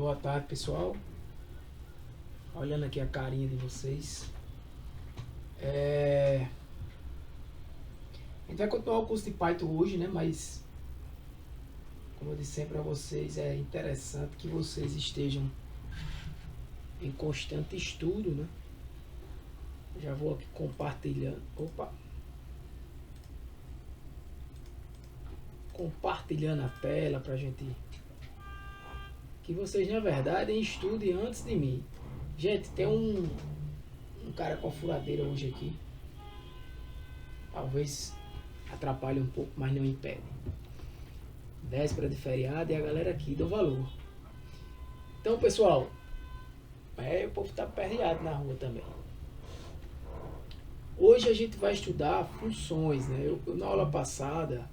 Boa tarde, pessoal. Olhando aqui a carinha de vocês. A gente vai continuar o curso de Python hoje, né? Mas, como eu disse sempre a vocês, é interessante que vocês estejam em constante estudo, né? Já vou aqui compartilhando. Compartilhando a tela pra gente. Que vocês, na verdade, estudem antes de mim. Gente, tem um cara com a furadeira hoje aqui. Talvez atrapalhe um pouco, mas não impede. Véspera de feriado e a galera aqui deu valor. Então, pessoal, o povo tá perreado na rua também. Hoje a gente vai estudar funções, né? Eu na aula passada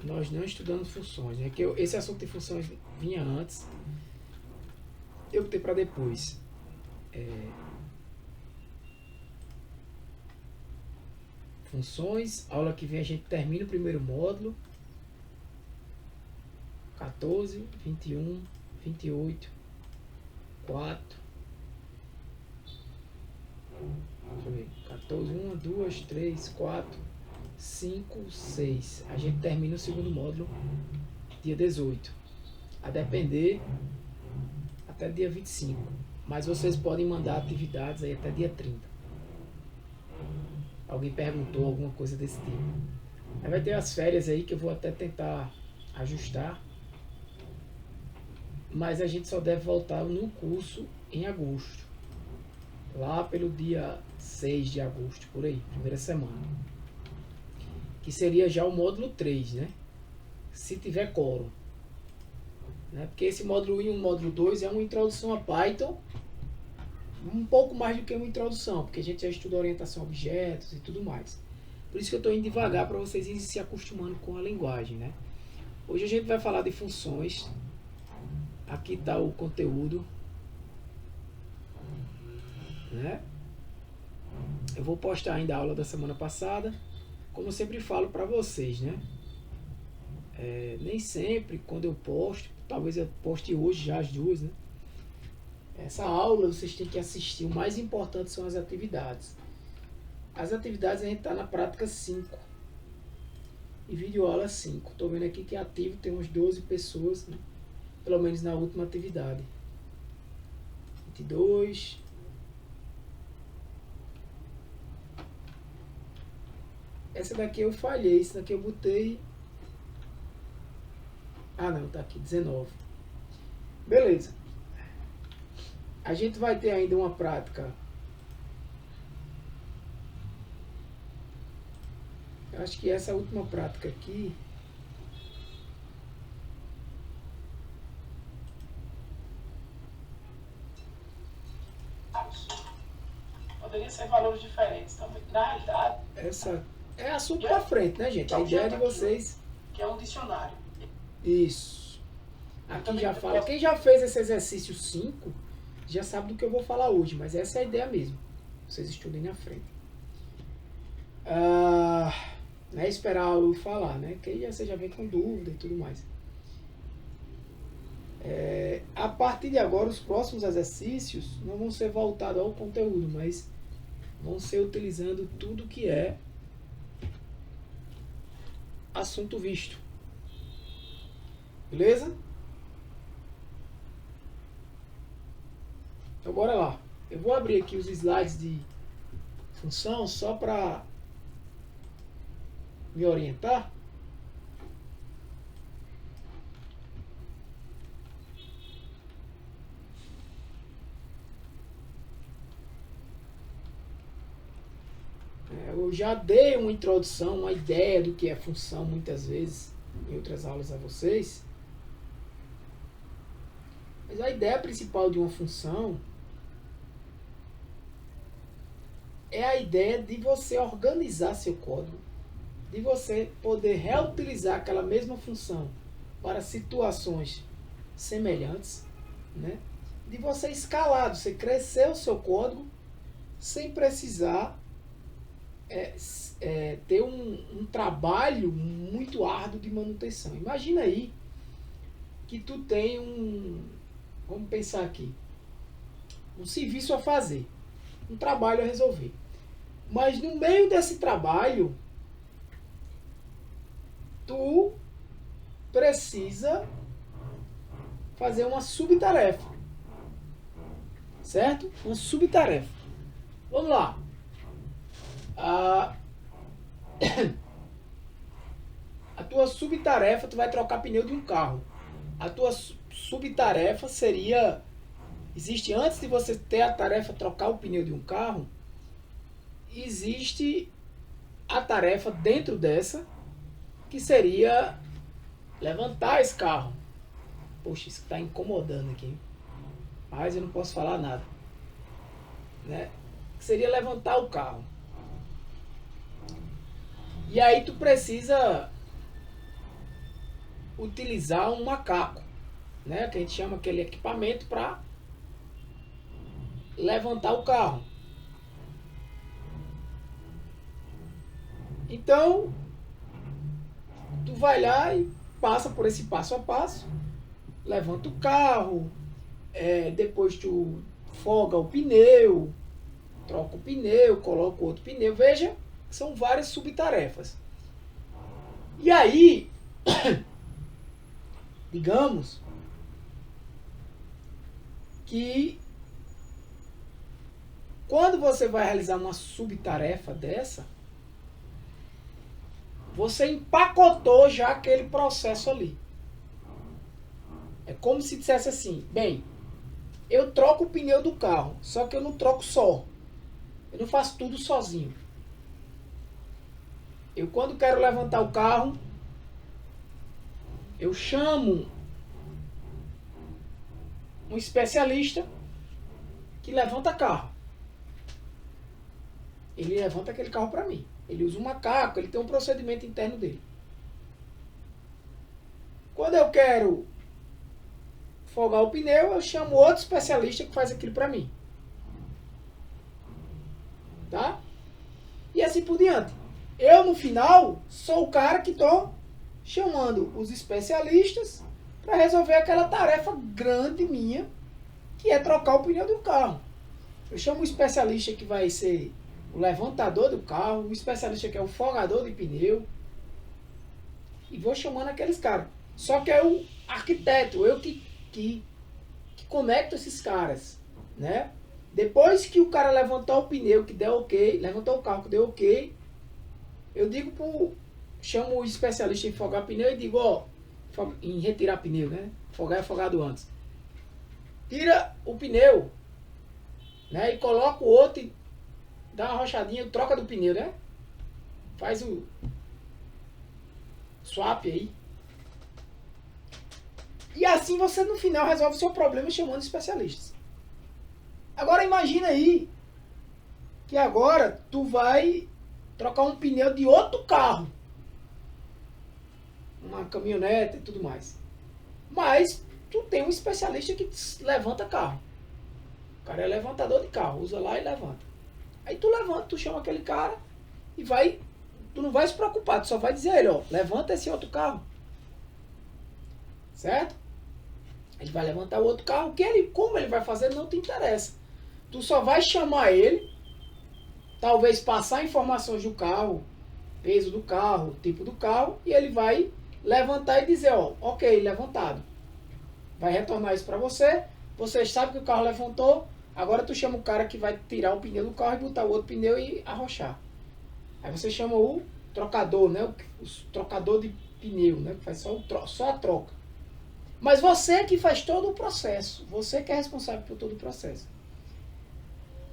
nós não estudamos funções, né? Que esse assunto de funções vinha antes, eu botei para depois. Funções, aula que vem a gente termina o primeiro módulo, 14, 21, 28, 4. Deixa eu ver. 14, 1, 2, 3, 4, 5, 6. A gente termina o segundo módulo dia 18. A depender até dia 25. Mas vocês podem mandar atividades aí até dia 30. Alguém perguntou alguma coisa desse tipo. Aí vai ter as férias aí que eu vou até tentar ajustar. Mas a gente só deve voltar no curso em agosto. Lá pelo dia 6 de agosto, por aí, primeira semana. Que seria já o módulo 3, né? Se tiver quórum. Né? Porque esse módulo 1 e o módulo 2 é uma introdução a Python. Um pouco mais do que uma introdução, porque a gente já estuda orientação a objetos e tudo mais. Por isso que eu estou indo devagar para vocês irem se acostumando com a linguagem, né? Hoje a gente vai falar de funções. Aqui está o conteúdo, né? Eu vou postar ainda a aula da semana passada, como eu sempre falo para vocês, né? Nem sempre quando eu posto, talvez eu poste hoje já as duas, né? Essa aula vocês têm que assistir. O mais importante são as atividades. As atividades a gente está na prática 5 e videoaula 5. Estou vendo aqui que ativo tem uns 12 pessoas, né? Pelo menos na última atividade. 22. Essa daqui eu falhei. Essa daqui eu botei. Ah não, tá aqui, 19. Beleza. A gente vai ter ainda uma prática. Eu acho que essa última prática aqui. Poderia ser valores diferentes também. Na realidade. Essa é assunto para frente, né, gente? A ideia de vocês. Que é um dicionário. Isso. Aqui já fala. Quem já fez esse exercício 5 já sabe do que eu vou falar hoje, mas essa é a ideia mesmo. Vocês estudem na frente. Não é esperar eu falar, né? Que aí você já vem com dúvida e tudo mais. A partir de agora, os próximos exercícios não vão ser voltados ao conteúdo, mas vão ser utilizando tudo que é assunto visto. Beleza? Então bora lá. Eu vou abrir aqui os slides de função só para me orientar. Eu já dei uma introdução, uma ideia do que é função muitas vezes em outras aulas a vocês. Mas a ideia principal de uma função é a ideia de você organizar seu código, de você poder reutilizar aquela mesma função para situações semelhantes, né? De você escalar, de você crescer o seu código sem precisar ter um trabalho muito árduo de manutenção. Imagina aí que tu tem vamos pensar aqui, um serviço a fazer, um trabalho a resolver. Mas no meio desse trabalho, tu precisa fazer uma subtarefa, certo? Uma subtarefa. Vamos lá. A tua subtarefa, tu vai trocar pneu de um carro. A tua subtarefa seria, existe antes de você ter a tarefa trocar o pneu de um carro, existe a tarefa dentro dessa, que seria levantar esse carro. Poxa, isso está incomodando aqui, mas eu não posso falar nada, né? Que seria levantar o carro. E aí tu precisa utilizar um macaco, né? Que a gente chama aquele equipamento para levantar o carro. Então, tu vai lá e passa por esse passo a passo, levanta o carro, depois tu folga o pneu, troca o pneu, coloca outro pneu. Veja, são várias subtarefas. E aí, digamos que quando você vai realizar uma subtarefa dessa, você empacotou já aquele processo ali. É como se dissesse assim, bem, eu troco o pneu do carro, só que eu não troco só. Eu não faço tudo sozinho. Eu, quando quero levantar o carro, eu chamo um especialista que levanta carro. Ele levanta aquele carro para mim. Ele usa um macaco, ele tem um procedimento interno dele. Quando eu quero folgar o pneu, eu chamo outro especialista que faz aquilo para mim. Tá? E assim por diante. Eu, no final, sou o cara que estou chamando os especialistas para resolver aquela tarefa grande minha, que é trocar o pneu do carro. Eu chamo um especialista que vai ser o levantador do carro, um especialista que é o folgador de pneu, e vou chamando aqueles caras. Só que é o arquiteto, eu que conecto esses caras, né? Depois que o cara levantou o pneu, que deu ok, levantou o carro que deu ok, eu digo chamo o especialista em folgar pneu e digo, ó, em retirar pneu, né? Folgar é folgado antes. Tira o pneu, né? E coloca o outro e dá uma rochadinha, troca do pneu, né? Faz o swap aí. E assim você no final resolve o seu problema chamando especialistas. Agora imagina aí que agora tu vai trocar um pneu de outro carro. Uma caminhonete e tudo mais. Mas tu tem um especialista que levanta carro. O cara é levantador de carro, usa lá e levanta. Aí tu levanta, tu chama aquele cara e vai, tu não vai se preocupar, tu só vai dizer a ele, ó, levanta esse outro carro. Certo? Ele vai levantar o outro carro, como ele vai fazer não te interessa. Tu só vai chamar ele, talvez passar informações do carro, peso do carro, tipo do carro, e ele vai levantar e dizer, ó, ok, levantado. Vai retornar isso para você, você sabe que o carro levantou, agora tu chama o cara que vai tirar o pneu do carro e botar o outro pneu e arrochar. Aí você chama o trocador, né? O trocador de pneu, né? Que faz só a troca. Mas você que faz todo o processo, você que é responsável por todo o processo.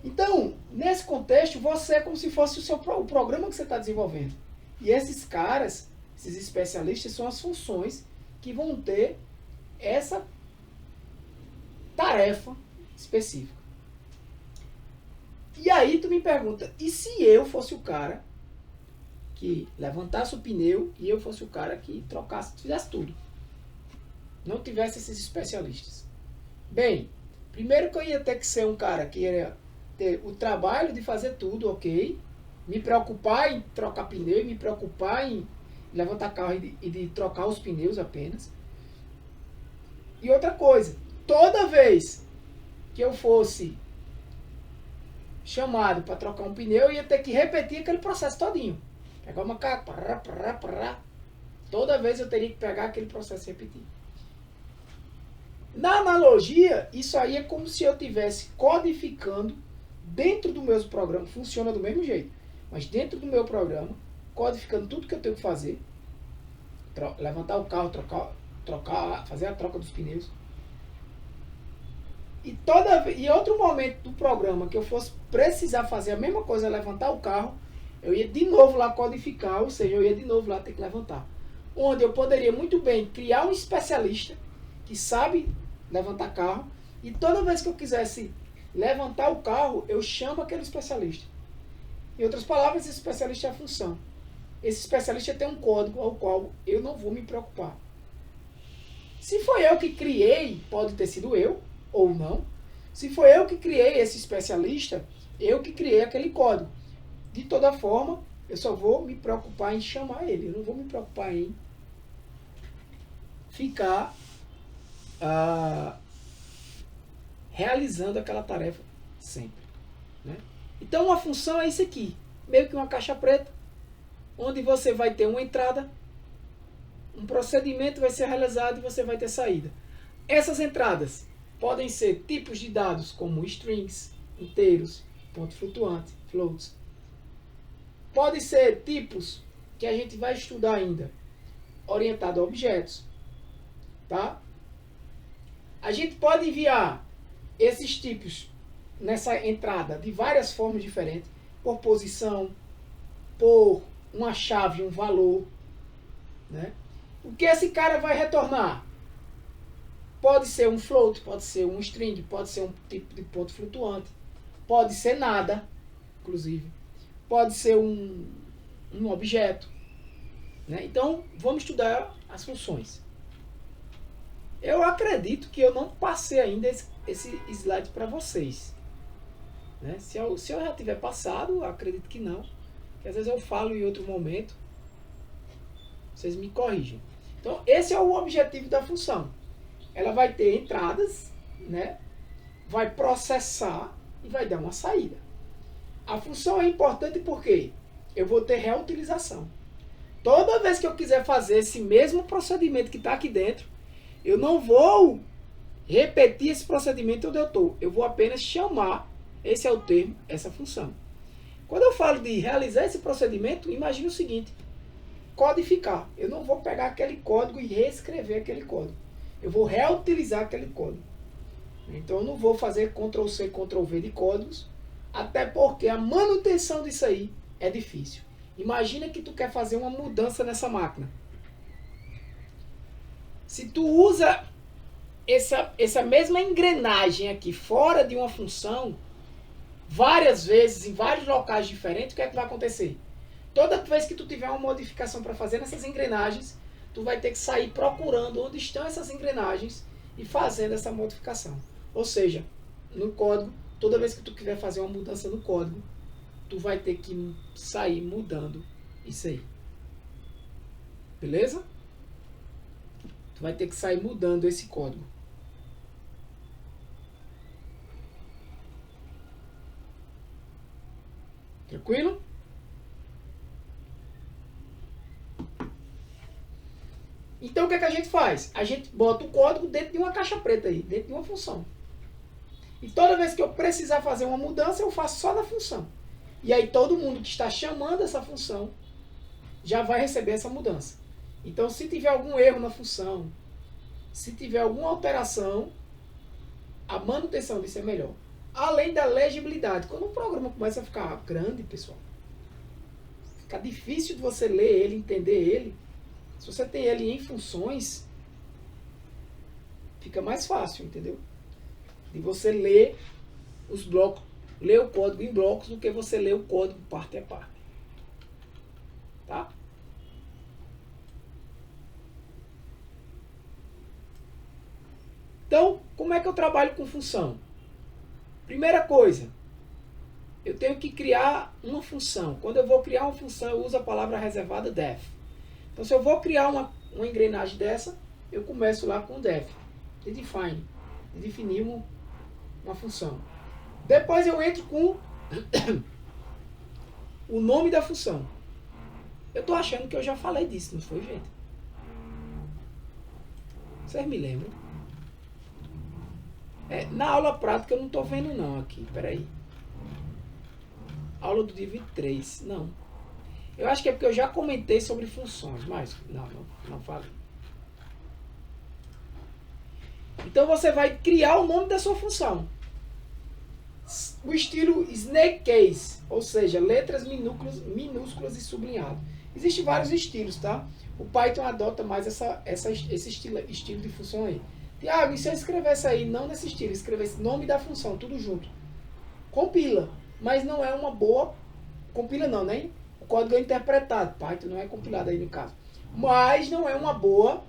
Então, nesse contexto, você é como se fosse o programa que você está desenvolvendo. E esses caras, esses especialistas, são as funções que vão ter essa tarefa específica. E aí tu me pergunta, e se eu fosse o cara que levantasse o pneu e eu fosse o cara que trocasse, fizesse tudo? Não tivesse esses especialistas. Bem, primeiro que eu ia ter que ser um cara que ia ter o trabalho de fazer tudo, ok? me preocupar em trocar pneu, me preocupar em levantar carro e de trocar os pneus apenas. E outra coisa, toda vez que eu fosse chamado para trocar um pneu, eu ia ter que repetir aquele processo todinho. Pegar uma carta, toda vez eu teria que pegar aquele processo e repetir. Na analogia, isso aí é como se eu estivesse codificando dentro do meu programa, funciona do mesmo jeito, mas dentro do meu programa, codificando tudo que eu tenho que fazer, levantar o carro, trocar, fazer a troca dos pneus. E outro momento do programa que eu fosse precisar fazer a mesma coisa, levantar o carro, eu ia de novo lá codificar, ou seja, eu ia de novo lá ter que levantar. Onde eu poderia muito bem criar um especialista que sabe levantar carro, e toda vez que eu quisesse levantar o carro, eu chamo aquele especialista. Em outras palavras, esse especialista é a função. Esse especialista tem um código ao qual eu não vou me preocupar. Se foi eu que criei, pode ter sido eu, ou não. Se foi eu que criei esse especialista, eu que criei aquele código. De toda forma, eu só vou me preocupar em chamar ele. Eu não vou me preocupar em ficar realizando aquela tarefa sempre. Né? Então, uma função é isso aqui. Meio que uma caixa preta, onde você vai ter uma entrada, um procedimento vai ser realizado e você vai ter saída. Essas entradas podem ser tipos de dados como strings, inteiros, ponto flutuante, floats. Pode ser tipos que a gente vai estudar ainda, orientado a objetos. Tá? A gente pode enviar esses tipos nessa entrada de várias formas diferentes, por posição, por uma chave, um valor. Né? O que esse cara vai retornar? Pode ser um float, pode ser um string, pode ser um tipo de ponto flutuante, pode ser nada, inclusive. Pode ser um objeto. Né? Então, vamos estudar as funções. Eu acredito que eu não passei ainda esse slide para vocês. Né? Se eu já tiver passado, acredito que não. Que às vezes eu falo em outro momento. Vocês me corrigem. Então, esse é o objetivo da função. Ela vai ter entradas, né? Vai processar e vai dar uma saída. A função é importante porque eu vou ter reutilização. Toda vez que eu quiser fazer esse mesmo procedimento que está aqui dentro, eu não vou repetir esse procedimento onde eu estou. Eu vou apenas chamar, esse é o termo, essa função. Quando eu falo de realizar esse procedimento, imagine o seguinte: codificar. Eu não vou pegar aquele código e reescrever aquele código. Eu vou reutilizar aquele código. Então eu não vou fazer Ctrl+C, Ctrl+V de códigos, até porque a manutenção disso aí é difícil. Imagina que tu quer fazer uma mudança nessa máquina. Se tu usa essa mesma engrenagem aqui fora de uma função, várias vezes, em vários locais diferentes, o que é que vai acontecer? Toda vez que tu tiver uma modificação para fazer nessas engrenagens, tu vai ter que sair procurando onde estão essas engrenagens e fazendo essa modificação. Ou seja, no código, toda vez que tu quiser fazer uma mudança no código, tu vai ter que sair mudando isso aí. Beleza? Tu vai ter que sair mudando esse código. Tranquilo? Então o que é que a gente faz? A gente bota o código dentro de uma caixa preta aí, dentro de uma função. E toda vez que eu precisar fazer uma mudança, eu faço só na função. E aí todo mundo que está chamando essa função já vai receber essa mudança. Então se tiver algum erro na função, se tiver alguma alteração, a manutenção disso é melhor. Além da legibilidade. Quando o programa começa a ficar grande, pessoal, fica difícil de você ler ele, entender ele. Se você tem ele em funções, fica mais fácil, entendeu? De você ler os blocos, ler o código em blocos, do que você ler o código parte a parte. Tá? Então, como é que eu trabalho com função? Primeira coisa, eu tenho que criar uma função. Quando eu vou criar uma função, eu uso a palavra reservada def. Então, se eu vou criar uma engrenagem dessa, eu começo lá com def, de define, de definir uma função. Depois eu entro com o nome da função. Eu estou achando que eu já falei disso, não foi, gente? Vocês me lembram? Na aula prática eu não estou vendo não aqui, peraí. Aula do dia 23, não. Eu acho que é porque eu já comentei sobre funções, mas não falei. Então você vai criar o nome da sua função. O estilo Snake Case, ou seja, letras minúsculas e sublinhado. Existem vários estilos, tá? O Python adota mais esse estilo de função aí. Tiago, e se eu escrevesse aí, não nesse estilo, escrevesse nome da função, tudo junto? Compila, mas não é uma boa... Compila não, nem o código é interpretado. Python não é compilado aí no caso. Mas não é uma boa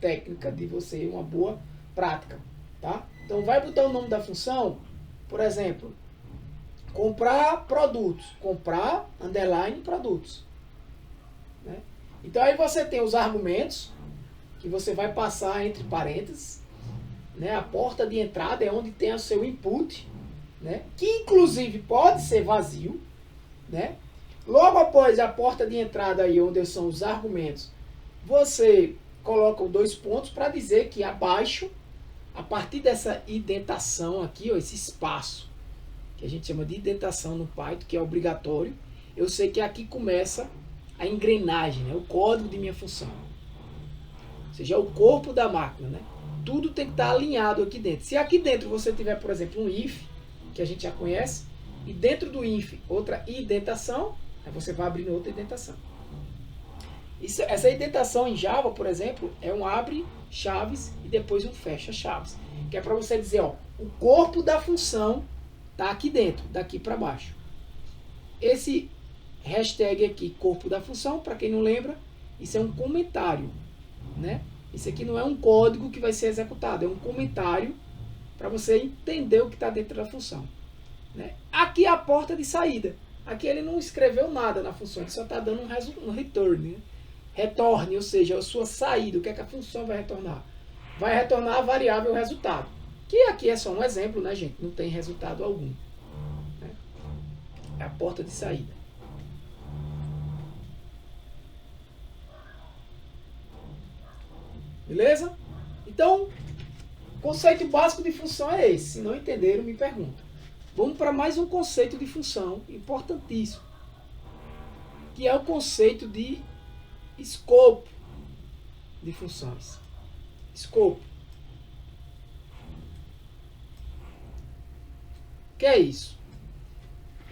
técnica de você, uma boa prática, tá? Então vai botar o nome da função, por exemplo, comprar produtos, comprar underline produtos, né? Então aí você tem os argumentos que você vai passar entre parênteses, né? A porta de entrada é onde tem o seu input, né? Que inclusive pode ser vazio, né? Logo após a porta de entrada aí, onde são os argumentos, você coloca os 2 pontos para dizer que abaixo, a partir dessa indentação aqui, ó, esse espaço, que a gente chama de indentação no Python, que é obrigatório, eu sei que aqui começa a engrenagem, né? O código de minha função. Ou seja, é o corpo da máquina, né? Tudo tem que estar alinhado aqui dentro. Se aqui dentro você tiver, por exemplo, um if, que a gente já conhece, e dentro do if outra indentação, aí você vai abrindo outra indentação. Essa indentação em Java, por exemplo, é um abre chaves e depois um fecha chaves. Que é para você dizer, ó, o corpo da função está aqui dentro, daqui para baixo. Esse hashtag aqui, corpo da função, para quem não lembra, isso é um comentário, né? Isso aqui não é um código que vai ser executado, é um comentário para você entender o que está dentro da função, né? Aqui é a porta de saída. Aqui ele não escreveu nada na função, ele só está dando um return, né? Retorne, ou seja, a sua saída, o que é que a função vai retornar? Vai retornar a variável resultado, que aqui é só um exemplo, né, gente? Não tem resultado algum, né? É a porta de saída. Beleza? Então, o conceito básico de função é esse. Se não entenderam, me perguntam. Vamos para mais um conceito de função importantíssimo, que é o conceito de escopo de funções. Escopo. O que é isso?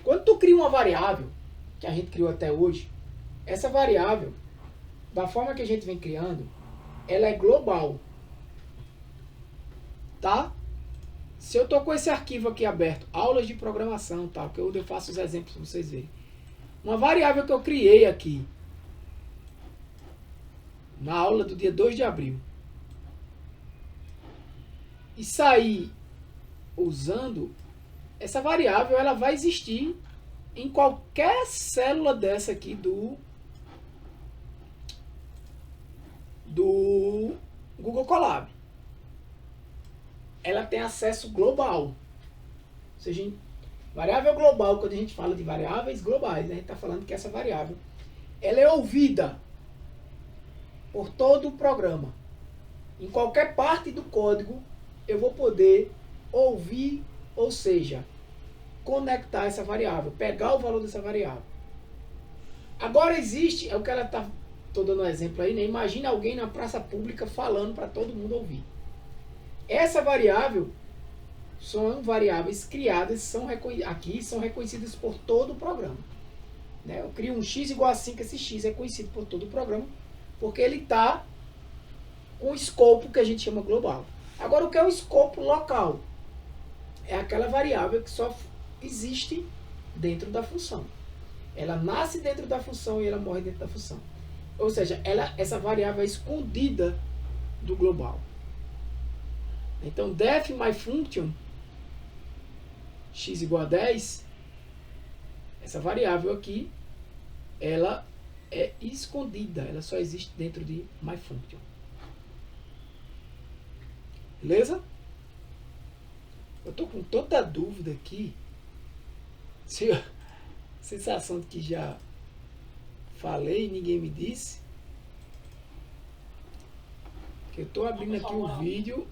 Quando tu cria uma variável, que a gente criou até hoje, essa variável, da forma que a gente vem criando, ela é global. Tá? Se eu estou com esse arquivo aqui aberto, aulas de programação, tá? Que eu faço os exemplos para vocês verem. Uma variável que eu criei aqui, na aula do dia 2 de abril, e sair usando, essa variável ela vai existir em qualquer célula dessa aqui do Google Colab. Ela tem acesso global. Ou seja, variável global, quando a gente fala de variáveis globais, a gente está falando que essa variável ela é ouvida por todo o programa. Em qualquer parte do código, eu vou poder ouvir, ou seja, conectar essa variável, pegar o valor dessa variável. Agora existe, é o que ela está, estou dando um exemplo aí, né? Imagina alguém na praça pública falando para todo mundo ouvir. Essa variável são variáveis criadas, aqui são reconhecidas por todo o programa, né? Eu crio um x igual a 5, esse x é conhecido por todo o programa, porque ele está com o escopo que a gente chama global. Agora, o que é o escopo local? É aquela variável que só existe dentro da função. Ela nasce dentro da função e ela morre dentro da função. Ou seja, essa variável é escondida do global. Então, def my function, x igual a 10, Essa variável aqui, ela é escondida, ela só existe dentro de myFunction. Beleza? Eu tô com toda dúvida aqui, sensação de que já falei e ninguém me disse. Que eu tô abrindo aqui o vídeo.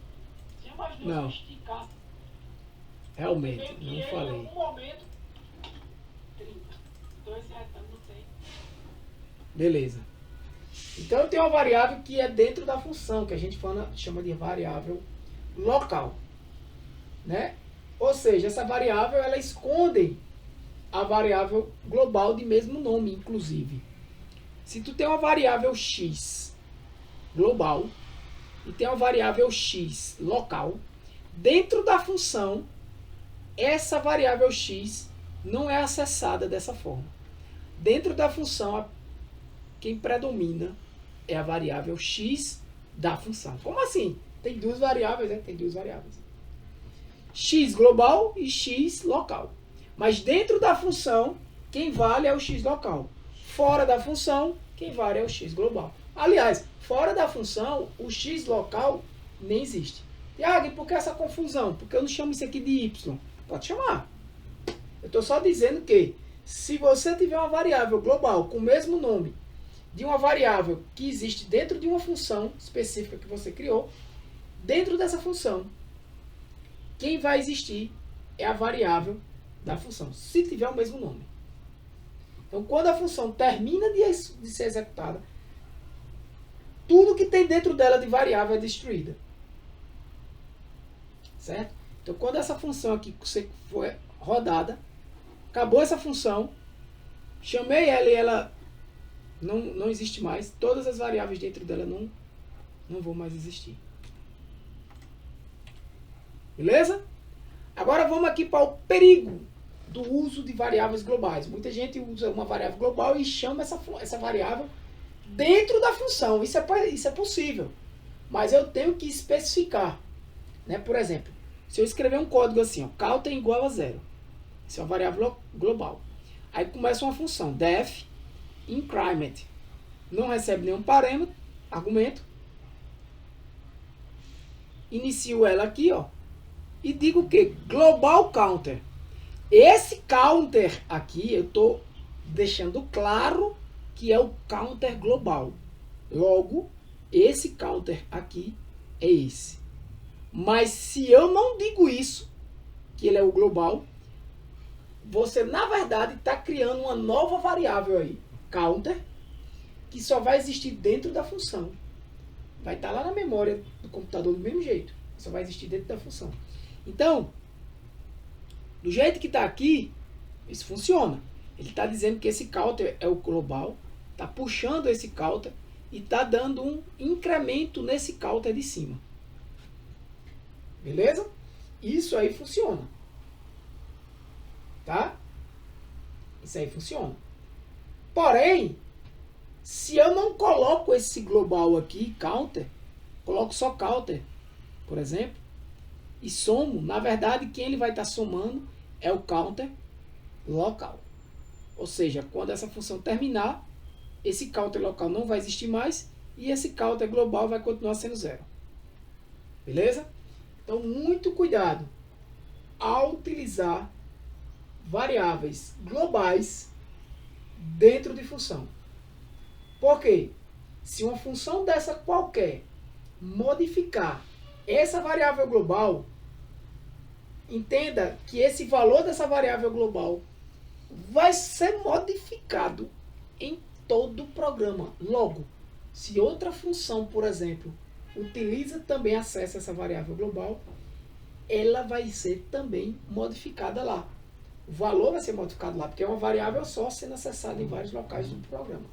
Não. Realmente, não falei. Em algum momento, 30. 2 retângulos, não sei. Beleza. Então eu tenho uma variável que é dentro da função, que a gente chama de variável local, né? Ou seja, essa variável ela esconde a variável global de mesmo nome, inclusive. Se tu tem uma variável x global e tem uma variável x local, dentro da função, essa variável x não é acessada dessa forma. Dentro da função, quem predomina é a variável x da função. Como assim? Tem duas variáveis, né? Tem duas variáveis. X global e x local. Mas dentro da função, quem vale é o x local. Fora da função, quem vale é o x global. Aliás, fora da função, o x local nem existe. Tiago, e por que essa confusão? Porque eu não chamo isso aqui de y. Pode chamar. Eu estou só dizendo que se você tiver uma variável global com o mesmo nome de uma variável que existe dentro de uma função específica que você criou, dentro dessa função, quem vai existir é a variável da função, se tiver o mesmo nome. Então, quando a função termina de ser executada, tudo que tem dentro dela de variável é destruída. Certo? Então, quando essa função aqui foi rodada, acabou essa função, chamei ela e ela não existe mais, todas as variáveis dentro dela não vão mais existir. Beleza? Agora vamos aqui para o perigo do uso de variáveis globais. Muita gente usa uma variável global e chama essa variável dentro da função. Isso é possível. Mas eu tenho que especificar. Né? Por exemplo, se eu escrever um código assim, ó, count é igual a 0. Isso é uma variável global. Aí começa uma função, def increment. Não recebe nenhum parâmetro, argumento. Inicio ela aqui, ó. E digo o que? Global counter. Esse counter aqui, eu estou deixando claro que é o counter global. Logo, esse counter aqui é esse. Mas se eu não digo isso, que ele é o global, você, na verdade, está criando uma nova variável aí, counter, que só vai existir dentro da função. Vai estar lá na memória do computador do mesmo jeito. Só vai existir dentro da função. Então, do jeito que está aqui, isso funciona. Ele está dizendo que esse counter é o global, está puxando esse counter e está dando um incremento nesse counter de cima. Beleza? Isso aí funciona. Tá? Isso aí funciona. Porém, se eu não coloco esse global aqui, counter, coloco só counter, por exemplo, e somo, na verdade, quem ele vai estar somando é o counter local. Ou seja, quando essa função terminar, esse counter local não vai existir mais e esse counter global vai continuar sendo 0. Beleza? Então, muito cuidado ao utilizar variáveis globais dentro de função. Por quê? Se uma função dessa qualquer modificar essa variável global, entenda que esse valor dessa variável global vai ser modificado em todo o programa. Logo, se outra função, por exemplo, utiliza também, acessa essa variável global, ela vai ser também modificada lá. O valor vai ser modificado lá, porque é uma variável só sendo acessada em vários locais do programa.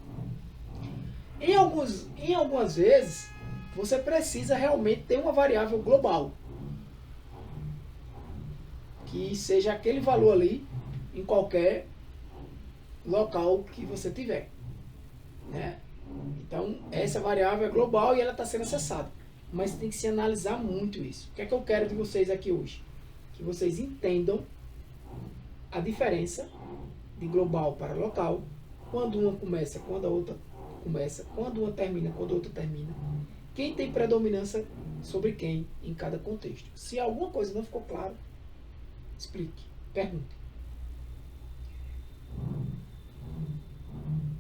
Em algumas vezes, você precisa realmente ter uma variável global, que seja aquele valor ali em qualquer local que você tiver. Né? Então, essa variável é global e ela está sendo acessada. Mas tem que se analisar muito isso. O que é que eu quero de vocês aqui hoje? Que vocês entendam a diferença de global para local, quando uma começa, quando a outra começa, quando uma termina, quando a outra termina. Quem tem predominância sobre quem em cada contexto. Se alguma coisa não ficou claro, explique, pergunte.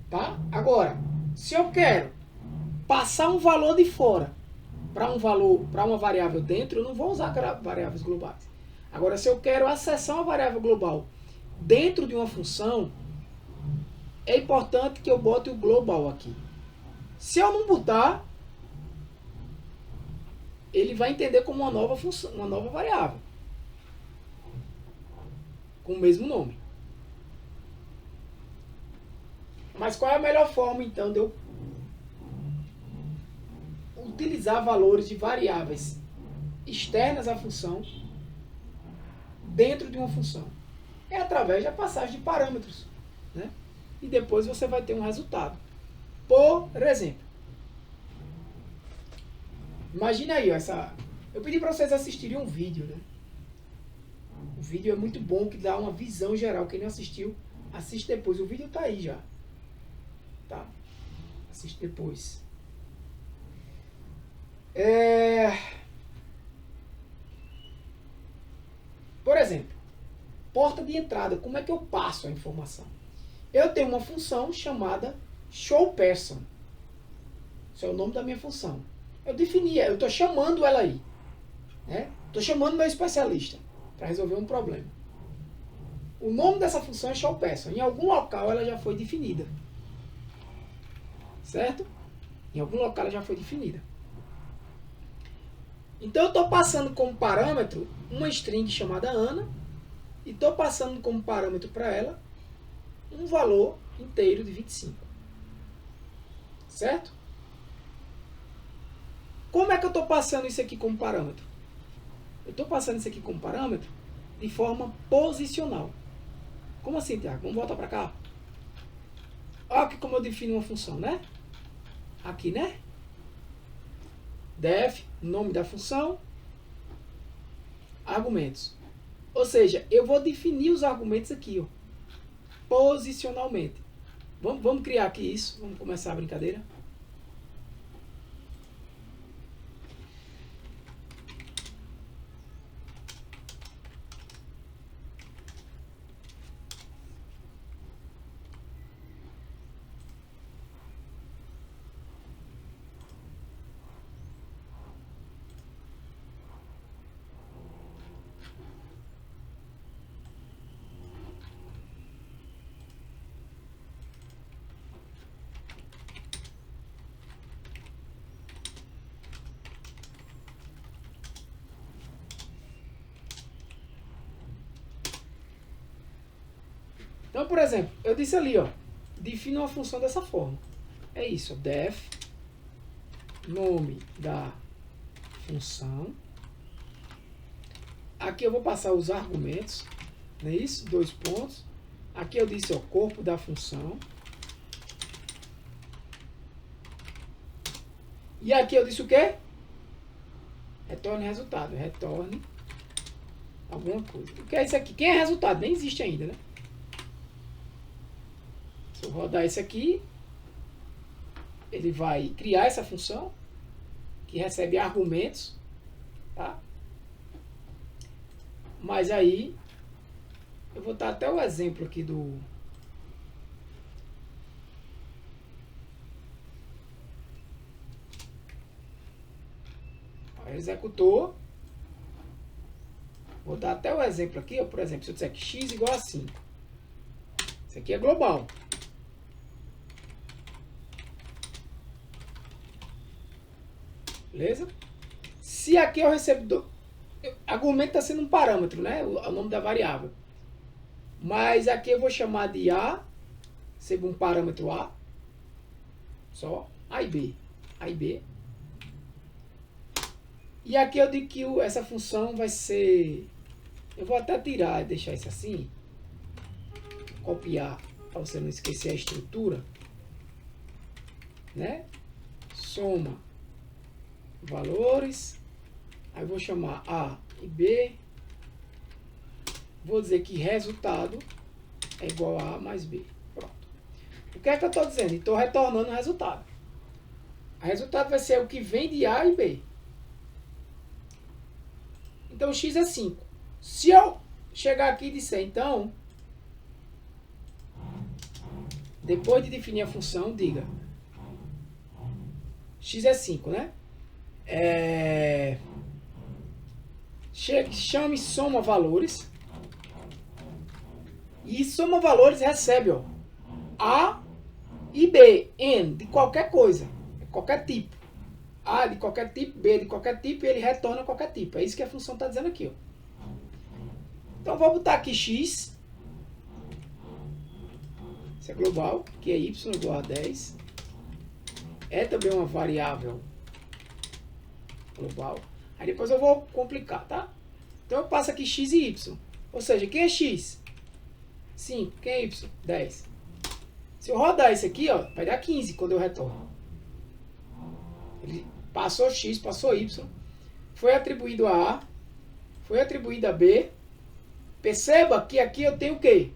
Tá? Agora, se eu quero passar um valor de fora para uma variável dentro, eu não vou usar variáveis globais. Agora, se eu quero acessar uma variável global dentro de uma função, é importante que eu bote o global aqui. Se eu não botar, ele vai entender como uma nova função, uma nova variável com o mesmo nome. Mas qual é a melhor forma, então, de eu utilizar valores de variáveis externas à função dentro de uma função? É através da passagem de parâmetros, né? E depois você vai ter um resultado. Por exemplo, imagine aí, eu pedi para vocês assistirem um vídeo, né? O vídeo é muito bom, que dá uma visão geral. Quem não assistiu, assiste depois. O vídeo tá aí já. Tá? Assiste depois. Por exemplo, porta de entrada. Como é que eu passo a informação? Eu tenho uma função chamada showPerson. Esse é o nome da minha função. Eu estou chamando ela aí. Né? Estou chamando meu especialista para resolver um problema. O nome dessa função é showPerson. Em algum local ela já foi definida. Certo? Em algum local ela já foi definida. Então eu estou passando como parâmetro uma string chamada Ana e estou passando como parâmetro para ela um valor inteiro de 25. Certo? Como é que eu estou passando isso aqui como parâmetro? Eu estou passando isso aqui como parâmetro de forma posicional. Como assim, Tiago? Vamos voltar para cá. Olha aqui como eu defino uma função, né? Aqui, né? Def, nome da função, argumentos. Ou seja, eu vou definir os argumentos aqui, ó, posicionalmente. Vamos criar aqui isso. Vamos começar a brincadeira. Então, por exemplo, eu disse ali, ó, defino uma função dessa forma. É isso, def, nome da função. Aqui eu vou passar os argumentos, não é isso? 2 pontos. Aqui eu disse, ó, corpo da função. E aqui eu disse o quê? Retorne resultado. Retorne alguma coisa. O que é isso aqui? Quem é resultado? Nem existe ainda, né? Se eu rodar isso aqui, ele vai criar essa função que recebe argumentos, tá? Mas aí eu vou dar até o exemplo aqui do executor. Vou dar até o exemplo aqui, ó, por exemplo, se eu disser que x igual a 5. Isso aqui é global. Beleza? Se aqui eu recebo... Argumento está sendo um parâmetro, né? O nome da variável. Mas aqui eu vou chamar de A, recebo um parâmetro A, só, A e B. A e B. E aqui eu digo que essa função vai ser... Eu vou até tirar e deixar isso assim. Copiar, para você não esquecer a estrutura. Né? Soma valores. Aí eu vou chamar A e B. Vou dizer que resultado é igual a A mais B. Pronto. O que é que eu estou dizendo? Estou retornando o resultado. O resultado vai ser o que vem de A e B. Então, x é 5. Se eu chegar aqui e disser, então, depois de definir a função, diga, x é 5, né? Chame soma valores. E soma valores recebe, ó, A e B, N, de qualquer coisa, qualquer tipo. A de qualquer tipo, B de qualquer tipo, e ele retorna qualquer tipo. É isso que a função está dizendo aqui, ó. Então, vou botar aqui x. Isso é global, que é y igual a 10. É também uma variável global. Aí depois eu vou complicar, tá? Então, eu passo aqui x e y. Ou seja, quem é x? 5. Quem é y? 10. Se eu rodar isso aqui, ó, vai dar 15 quando eu retorno. Ele passou x, passou y, foi atribuído a A, foi atribuído a B. Perceba que aqui eu tenho o quê?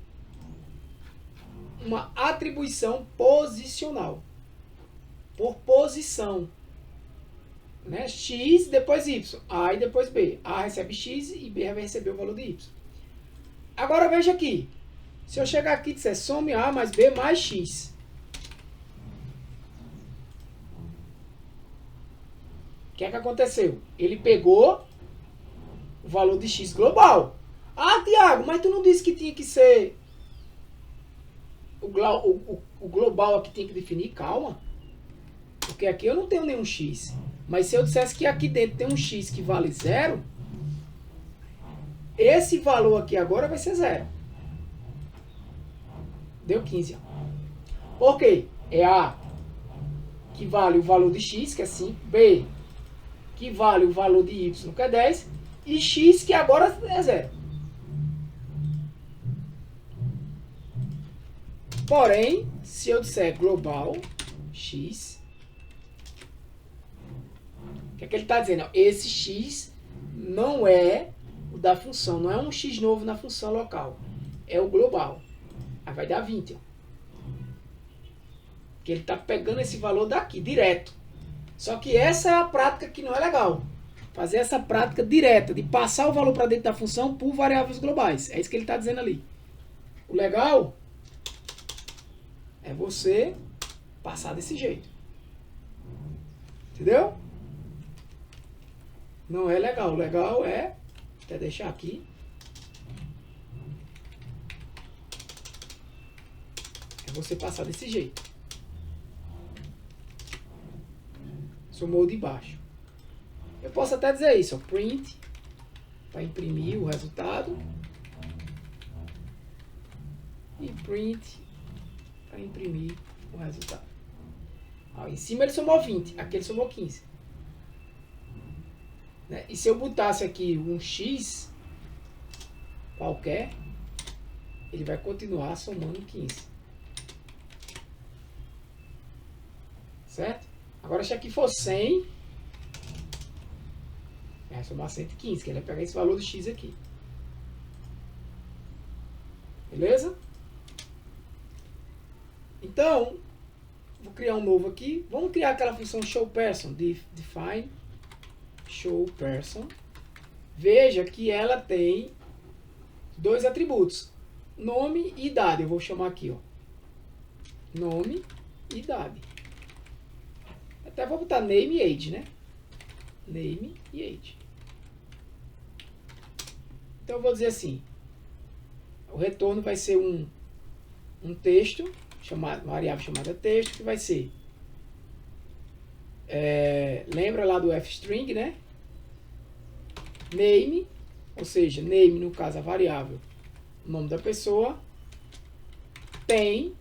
Uma atribuição posicional. Por posição. Né? X, depois Y. A e depois B. A recebe X e B vai receber o valor de Y. Agora veja aqui. Se eu chegar aqui e disser some A mais B mais X. O que é que aconteceu? Ele pegou o valor de X global. Ah, Tiago, mas tu não disse que tinha que ser o global aqui tem que definir? Calma. Porque aqui eu não tenho nenhum X. Mas se eu dissesse que aqui dentro tem um X que vale 0, esse valor aqui agora vai ser 0. Deu 15. Por quê? É A que vale o valor de X, que é 5. B que vale o valor de Y, que é 10. E X que agora é 0. Porém, se eu disser global X, o que é que ele está dizendo? Esse X não é o da função, não é um X novo na função local. É o global. Aí vai dar 20. Ó. Porque ele está pegando esse valor daqui, direto. Só que essa é a prática que não é legal. Fazer essa prática direta, de passar o valor para dentro da função por variáveis globais. É isso que ele está dizendo ali. O legal é você passar desse jeito. Entendeu? Não é legal. O legal é... Vou deixar aqui. É você passar desse jeito. Somou de baixo. Eu posso até dizer isso. Ó, print. Para imprimir o resultado. E print. Para imprimir o resultado. Ó, em cima ele somou 20. Aqui ele somou 15. Né? E se eu botasse aqui um X qualquer, ele vai continuar somando 15. Certo? Agora se aqui for 100, vai somar 115, que ele vai pegar esse valor de X aqui. Beleza? Então, vou criar um novo aqui. Vamos criar aquela função showPerson, define showPerson. Veja que ela tem dois atributos, nome e idade. Eu vou chamar aqui, ó, nome e idade. Até vou botar name e age, né? Name e age. Então eu vou dizer assim, o retorno vai ser um texto, variável chamada texto, que vai ser, lembra lá do fstring, né? Name, ou seja, name no caso a variável, o nome da pessoa, tem,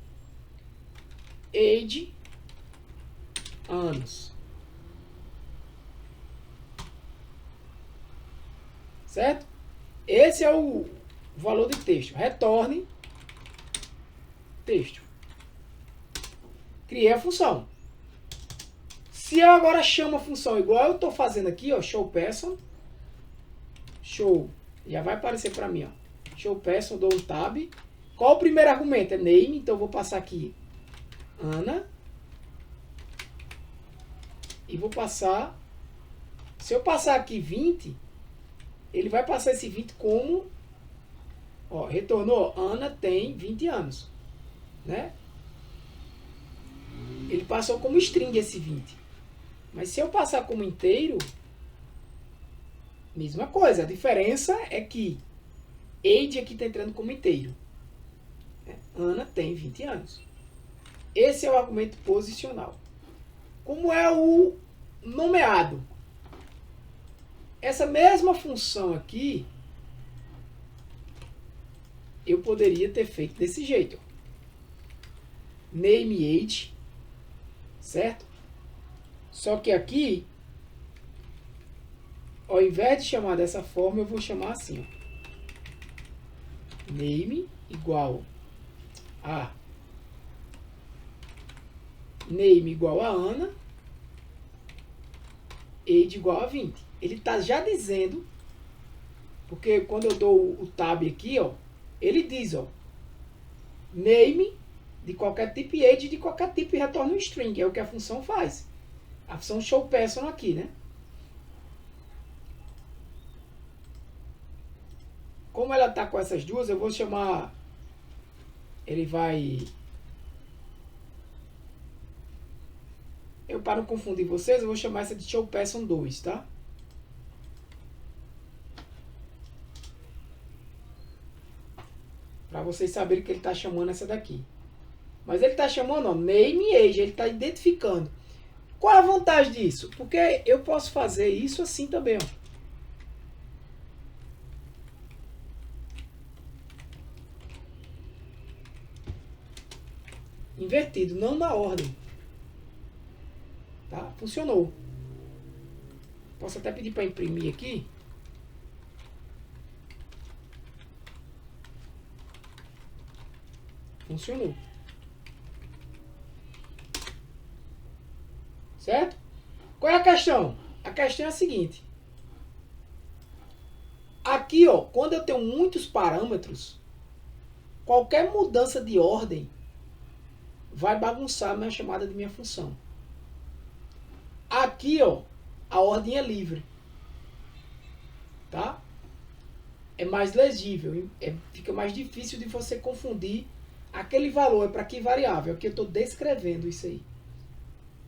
age, anos. Certo? Esse é o valor de texto. Retorne texto. Criei a função. Se eu agora chamo a função igual eu estou fazendo aqui, ó, showPerson, show, já vai aparecer para mim, ó, showPerson, dou um tab, Qual o primeiro argumento? É name, então eu vou passar aqui Ana. E vou passar... Se eu passar aqui 20, ele vai passar esse 20 como... Ó, retornou, Ana tem 20 anos. Né? Ele passou como string esse 20. Mas se eu passar como inteiro, mesma coisa. A diferença é que age aqui está entrando como inteiro. Ana tem 20 anos. Esse é o argumento posicional. Como é o nomeado? Essa mesma função aqui, eu poderia ter feito desse jeito. Name age, certo? Só que aqui, ao invés de chamar dessa forma, eu vou chamar assim. Ó. Name igual a Ana, age igual a 20. Ele está já dizendo, porque quando eu dou o tab aqui, ó, ele diz, ó, name de qualquer tipo e age de qualquer tipo e retorna um string, é o que a função faz. A função showPerson aqui, né? Como ela está com essas duas, eu vou chamar... Ele vai... Para não confundir vocês, eu vou chamar essa de showPerson 2, tá? Para vocês saberem que ele está chamando essa daqui. Mas ele está chamando, ó, name e age, ele está identificando. Qual é a vantagem disso? Porque eu posso fazer isso assim também, ó. Invertido, não na ordem. Tá? Funcionou. Posso até pedir para imprimir aqui. Funcionou. Certo? Qual é a questão? A questão é a seguinte. Aqui, ó, quando eu tenho muitos parâmetros, qualquer mudança de ordem vai bagunçar a minha chamada de minha função. Aqui, ó, a ordem é livre. Tá? É mais legível, fica mais difícil de você confundir aquele valor, é para que variável, que eu estou descrevendo isso aí.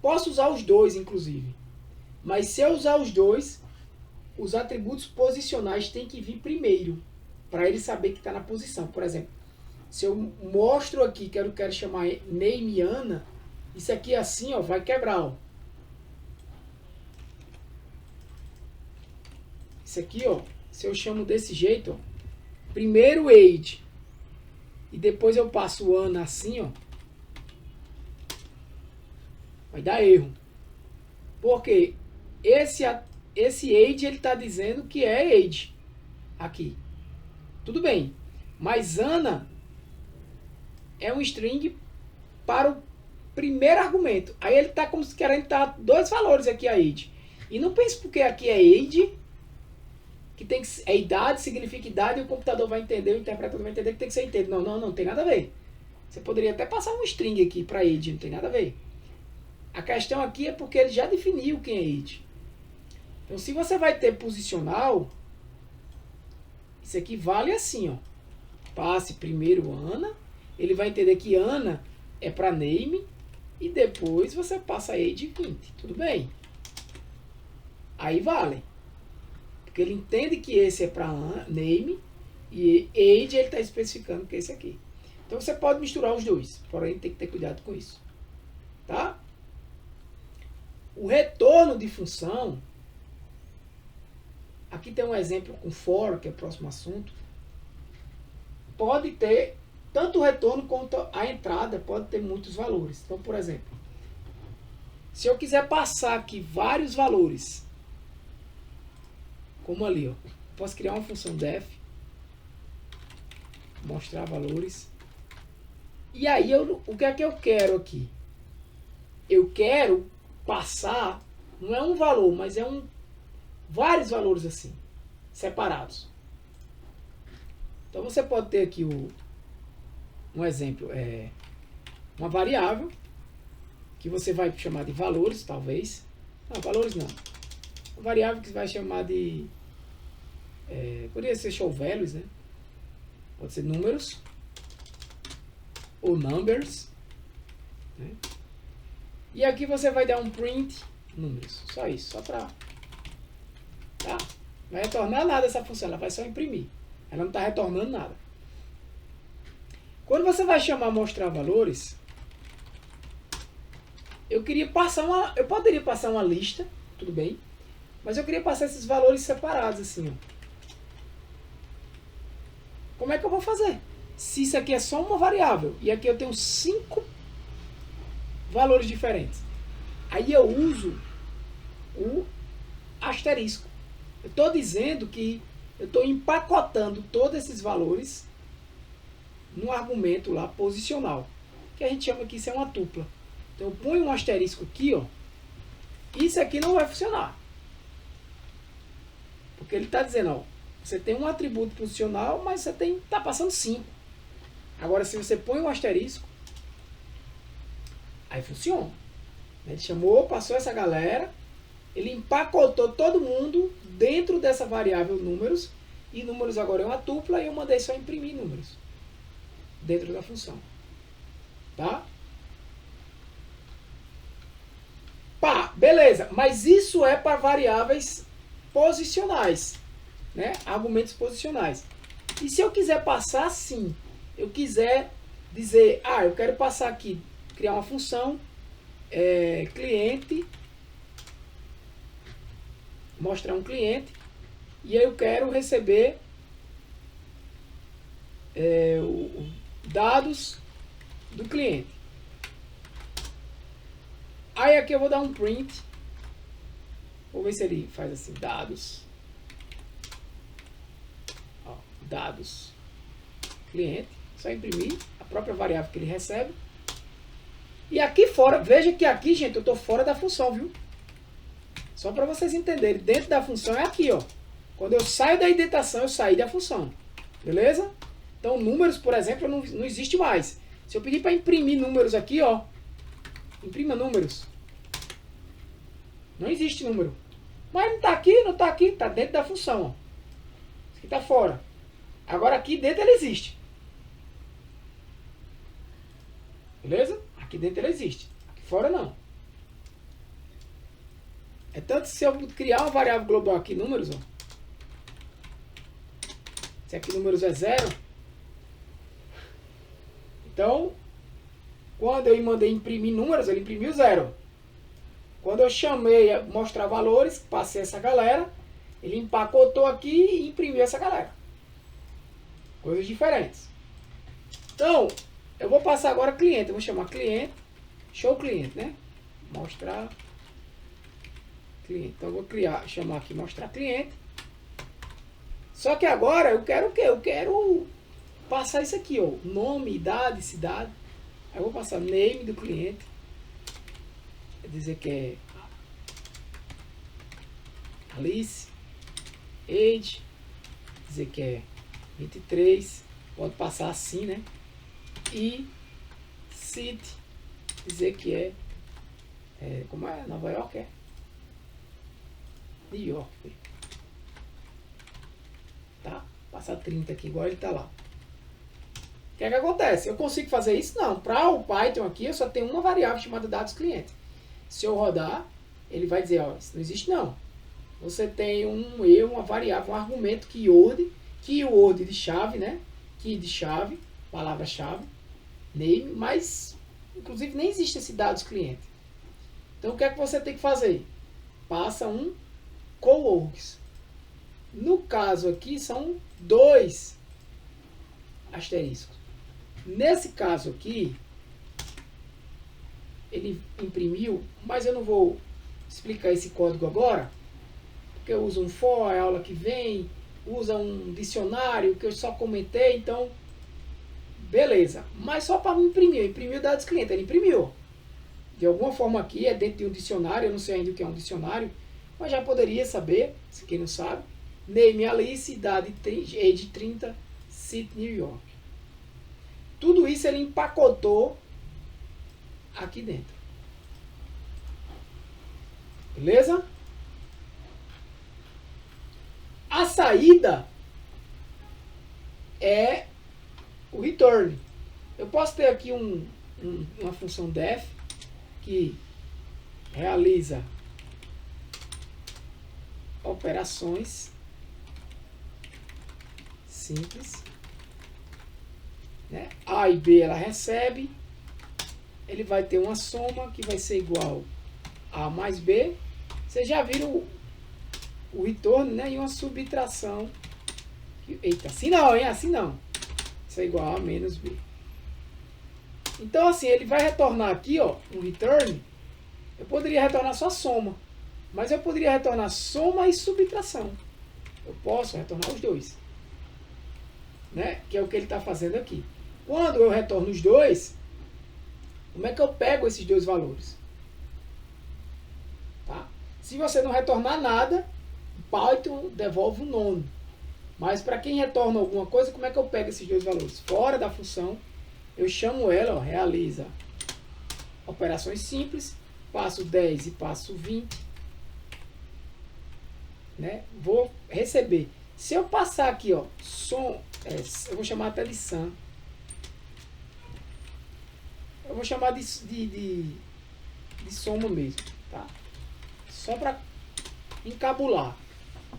Posso usar os dois, inclusive. Mas se eu usar os dois, os atributos posicionais têm que vir primeiro, para ele saber que está na posição. Por exemplo, se eu mostro aqui que eu quero chamar name Ana, isso aqui assim, ó, vai quebrar. Ó. Isso aqui, ó, se eu chamo desse jeito, ó, primeiro age, e depois eu passo Ana assim, ó, vai dar erro. Porque esse age, ele está dizendo que é age aqui. Tudo bem. Mas Ana é um string para o primeiro argumento. Aí ele está como se querendo dar dois valores aqui a age. E não pense porque aqui é age, que tem que é idade, significa idade, e o computador vai entender, o interpretador vai entender que tem que ser inteiro. Não, não tem nada a ver. Você poderia até passar um string aqui para age, não tem nada a ver. A questão aqui é porque ele já definiu quem é age. Então, se você vai ter posicional, isso aqui vale assim, ó. Passe primeiro Ana, ele vai entender que Ana é para name, e depois você passa age 20. Tudo bem? Aí vale. Porque ele entende que esse é para name, e age ele está especificando que é esse aqui. Então, você pode misturar os dois, porém tem que ter cuidado com isso. Tá? O retorno de função, aqui tem um exemplo com for, que é o próximo assunto, pode ter tanto o retorno quanto a entrada, pode ter muitos valores. Então, por exemplo, se eu quiser passar aqui vários valores, como ali, ó, posso criar uma função def, mostrar valores, e aí o que é que eu quero aqui? Eu quero passar, não é um valor, mas é vários valores assim, separados. Então você pode ter aqui um exemplo, é uma variável que você vai chamar de valores, talvez. Não, valores não. Uma variável que você vai chamar de... poderia ser show values, né? Pode ser números ou numbers, né? E aqui você vai dar um print números. Só isso, só para... Tá? Não vai retornar nada essa função, ela vai só imprimir. Ela não está retornando nada. Quando você vai chamar mostrar valores, eu poderia passar uma lista, tudo bem, mas eu queria passar esses valores separados assim, ó. Como é que eu vou fazer? Se isso aqui é só uma variável e aqui eu tenho 5 valores diferentes, aí eu uso o asterisco. Eu estou dizendo que eu estou empacotando todos esses valores num argumento lá posicional, que a gente chama que isso é uma tupla. Então eu ponho um asterisco aqui, ó. Isso aqui não vai funcionar. Porque ele está dizendo, ó, você tem um atributo posicional, mas você está passando 5. Agora se você põe um asterisco, aí funciona. Ele chamou, passou essa galera, ele empacotou todo mundo dentro dessa variável números, e números agora é uma tupla, e eu mandei só imprimir números dentro da função. Tá? Pá, beleza, mas isso é para variáveis posicionais, né? Argumentos posicionais. E se eu quiser passar assim, eu quiser dizer, eu quero passar aqui, criar uma função, cliente, mostrar um cliente, e aí eu quero receber dados do cliente. Aí aqui eu vou dar um print. Vou ver se ele faz assim, dados. Ó, dados cliente. Só imprimir a própria variável que ele recebe. E aqui fora, veja que aqui, gente, eu estou fora da função, viu? Só para vocês entenderem, dentro da função é aqui, ó. Quando eu saio da indentação, eu saí da função. Beleza? Então, números, por exemplo, não existe mais. Se eu pedir para imprimir números aqui, ó. Imprima números. Não existe número. Mas não está aqui, não está aqui. Está dentro da função, ó. Isso aqui está fora. Agora aqui dentro ele existe. Beleza? Aqui dentro ele existe. Aqui fora não. É tanto se eu criar uma variável global aqui, números, ó. Se aqui números é 0. Então, quando eu mandei imprimir números, ele imprimiu 0. Quando eu chamei a mostrar valores, passei essa galera, ele empacotou aqui e imprimiu essa galera. Coisas diferentes. Então, eu vou passar agora cliente. Eu vou chamar cliente, show cliente, né? Mostrar cliente. Então, eu vou chamar aqui mostrar cliente. Só que agora eu quero o quê? Eu quero passar isso aqui, ó. Nome, idade, cidade. Aí eu vou passar name do cliente. Quer dizer que é Alice. Age. Dizer que é 23. Pode passar assim, né? E city. Dizer que é como é? Nova York, é? New York. Tá? Passar 30 aqui, igual ele tá lá. O que é que acontece? Eu consigo fazer isso? Não. Para o Python aqui, eu só tenho uma variável chamada dados cliente. Se eu rodar, ele vai dizer, ó, isso não existe não. Você tem uma variável, um argumento keyword de chave, né? Key de chave, palavra-chave, name, mas inclusive nem existe esse dados cliente. Então o que é que você tem que fazer? Passa um coworks. No caso aqui são 2 asteriscos. Nesse caso aqui, ele imprimiu, mas eu não vou explicar esse código agora, porque eu uso um for, a aula que vem, usa um dicionário que eu só comentei, então, beleza. Mas só para imprimir, imprimiu dados cliente, ele imprimiu. De alguma forma aqui, é dentro de um dicionário, eu não sei ainda o que é um dicionário, mas já poderia saber, se quem não sabe. Name Alice, idade age 30, city New York. tudo isso ele empacotou aqui dentro. Beleza? A saída é o return. Eu posso ter aqui uma função def que realiza operações simples, né? A e B ela recebe, ele vai ter uma soma que vai ser igual a mais B. Vocês já viram o retorno, né? E uma subtração. Eita, assim não, hein? Assim não. Isso é igual a menos B. Então assim, ele vai retornar aqui, ó, um return. Eu poderia retornar só soma, mas eu poderia retornar soma e subtração. Eu posso retornar os dois, né? Que é o que ele está fazendo aqui. Quando eu retorno os dois, como é que eu pego esses dois valores? Tá? Se você não retornar nada, o Python devolve um none. Mas para quem retorna alguma coisa, como é que eu pego esses dois valores? Fora da função, eu chamo ela, ó, realiza operações simples, passo 10 e passo 20, né? Vou receber. Se eu passar aqui, ó, eu vou chamar até de sum. Eu vou chamar de soma mesmo, tá? Só para encabular.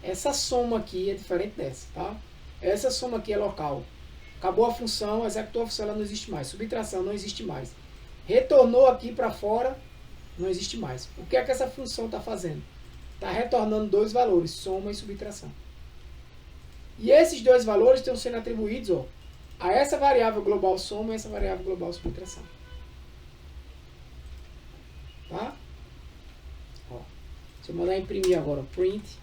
Essa soma aqui é diferente dessa, tá? Essa soma aqui é local. Acabou a função, executou a função, ela não existe mais. Subtração não existe mais. Retornou aqui para fora, não existe mais. O que é que essa função está fazendo? Está retornando dois valores, soma e subtração. E esses dois valores estão sendo atribuídos, ó, a essa variável global soma e essa variável global subtração. Tá? Ó, se eu mandar imprimir agora, print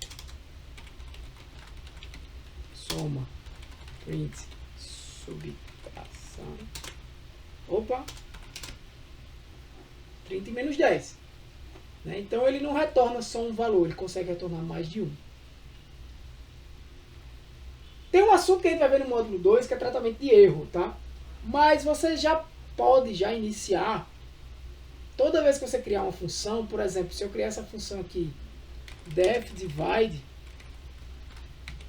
soma, print subtração. Opa! 30 e menos 10. Né? Então ele não retorna só um valor, ele consegue retornar mais de um. Tem um assunto que a gente vai ver no módulo 2, que é tratamento de erro, tá? Mas você já pode iniciar, toda vez que você criar uma função, por exemplo, se eu criar essa função aqui, def divide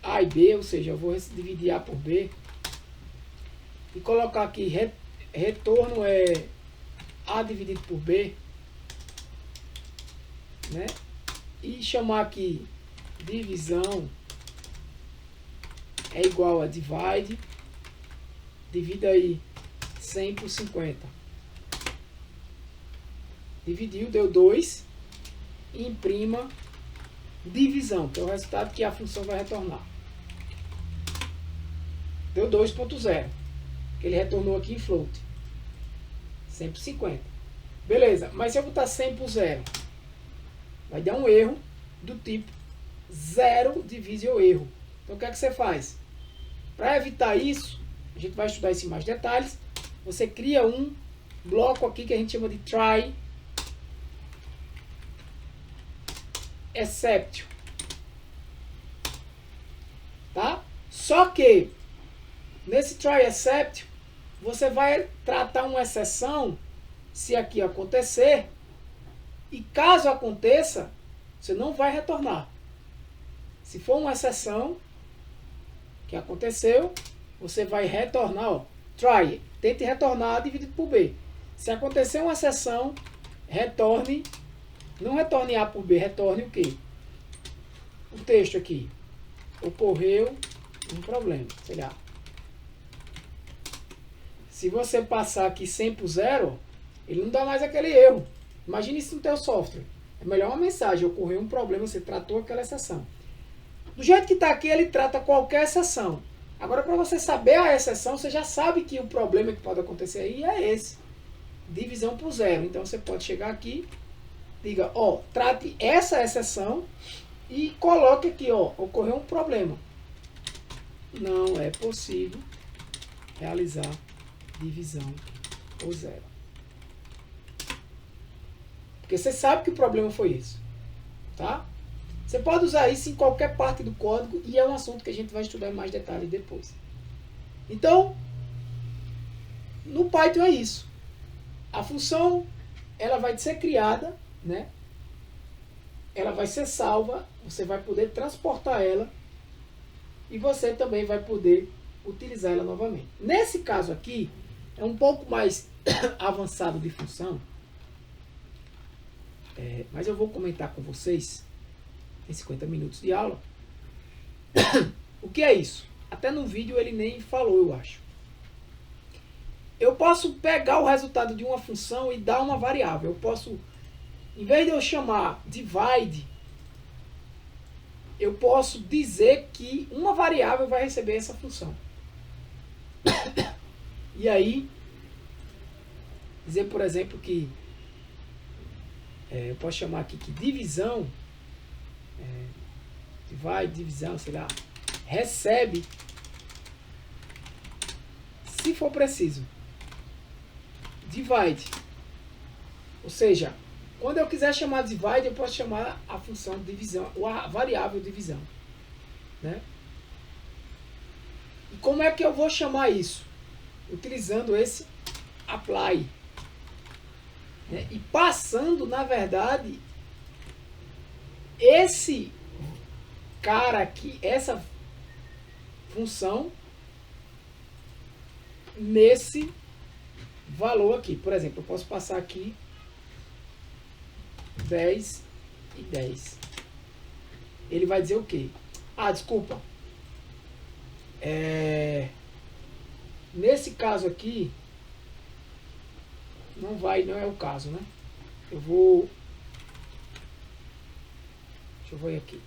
A e B, ou seja, eu vou dividir A por B, e colocar aqui retorno é A dividido por B, né? E chamar aqui divisão é igual a divide, divida aí 100 por 50. Dividiu, deu 2, e imprima divisão, que é o resultado que a função vai retornar. Deu 2.0, que ele retornou aqui em float. 100 por 50. Beleza, mas se eu botar 100 por 0, vai dar um erro do tipo 0 divide o erro. Então o que é que você faz? Para evitar isso, a gente vai estudar isso em mais detalhes. Você cria um bloco aqui que a gente chama de try exception. Tá? Só que nesse try exception você vai tratar uma exceção se aqui acontecer, e caso aconteça, você não vai retornar. Se for uma exceção que aconteceu, você vai retornar, ó, try, tente retornar dividido por B. Se acontecer uma exceção, retorne, não retorne A por B, retorne o quê? O texto aqui. Ocorreu um problema, sei lá. Se você passar aqui 100 por 0, ele não dá mais aquele erro. Imagine isso no teu software. É melhor uma mensagem, ocorreu um problema, você tratou aquela exceção. Do jeito que está aqui, ele trata qualquer exceção. Agora, para você saber a exceção, você já sabe que o problema que pode acontecer aí é esse. Divisão por 0. Então, você pode chegar aqui, diga, ó, trate essa exceção e coloque aqui, ó, ocorreu um problema. Não é possível realizar divisão por 0. Porque você sabe que o problema foi isso. Tá? Você pode usar isso em qualquer parte do código e é um assunto que a gente vai estudar em mais detalhes depois. Então, no Python é isso. A função, ela vai ser criada, né? Ela vai ser salva, você vai poder transportar ela e você também vai poder utilizar ela novamente. Nesse caso aqui, é um pouco mais avançado de função, mas eu vou comentar com vocês em 50 minutos de aula. O que é isso? Até no vídeo ele nem falou, eu acho. Eu posso pegar o resultado de uma função e dar uma variável. Eu posso, em vez de eu chamar divide, eu posso dizer que uma variável vai receber essa função. E aí, dizer, por exemplo, que eu posso chamar aqui que divisão, divide, divisão, sei lá, recebe, se for preciso, divide. Ou seja, quando eu quiser chamar divide, eu posso chamar a função divisão, ou a variável divisão, né? E como é que eu vou chamar isso? Utilizando esse apply, né? E passando, na verdade, esse cara aqui, essa função, nesse valor aqui. Por exemplo, eu posso passar aqui 10 e 10. Ele vai dizer o quê? Ah, desculpa. Nesse caso aqui, não é o caso, né? Deixa eu ver aqui.